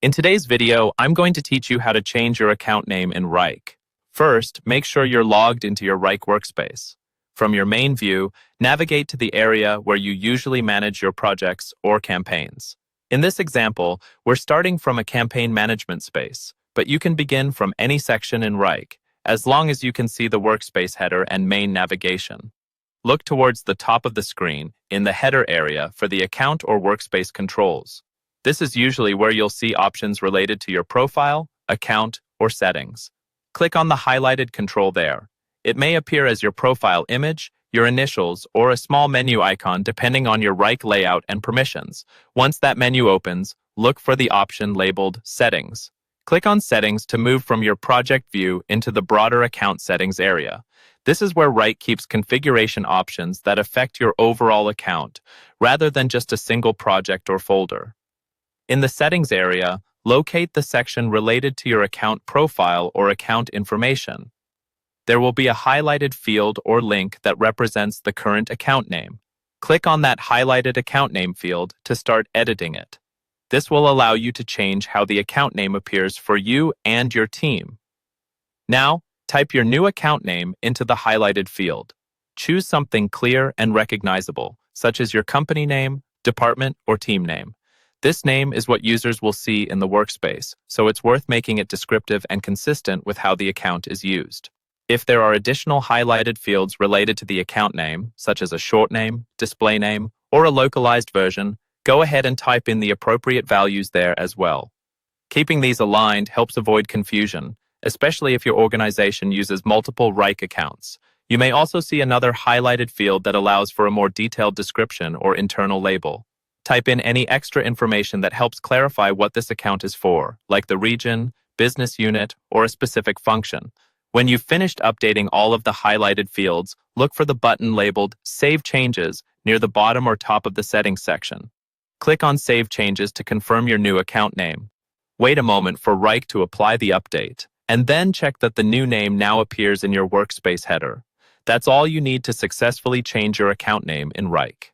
In today's video, I'm going to teach you how to change your account name in Wrike. First, make sure you're logged into your Wrike workspace. From your main view, navigate to the area where you usually manage your projects or campaigns. In this example, we're starting from a campaign management space, but you can begin from any section in Wrike, as long as you can see the workspace header and main navigation. Look towards the top of the screen in the header area for the account or workspace controls. This is usually where you'll see options related to your profile, account, or settings. Click on the highlighted control there. It may appear as your profile image, your initials, or a small menu icon depending on your Wrike layout and permissions. Once that menu opens, look for the option labeled Settings. Click on Settings to move from your project view into the broader account settings area. This is where Wrike keeps configuration options that affect your overall account, rather than just a single project or folder. In the Settings area, locate the section related to your account profile or account information. There will be a highlighted field or link that represents the current account name. Click on that highlighted account name field to start editing it. This will allow you to change how the account name appears for you and your team. Now, type your new account name into the highlighted field. Choose something clear and recognizable, such as your company name, department, or team name. This name is what users will see in the workspace, so it's worth making it descriptive and consistent with how the account is used. If there are additional highlighted fields related to the account name, such as a short name, display name, or a localized version, go ahead and type in the appropriate values there as well. Keeping these aligned helps avoid confusion, especially if your organization uses multiple Wrike accounts. You may also see another highlighted field that allows for a more detailed description or internal label. Type in any extra information that helps clarify what this account is for, like the region, business unit, or a specific function. When you've finished updating all of the highlighted fields, look for the button labeled Save Changes near the bottom or top of the settings section. Click on Save Changes to confirm your new account name. Wait a moment for Wrike to apply the update, and then check that the new name now appears in your workspace header. That's all you need to successfully change your account name in Wrike.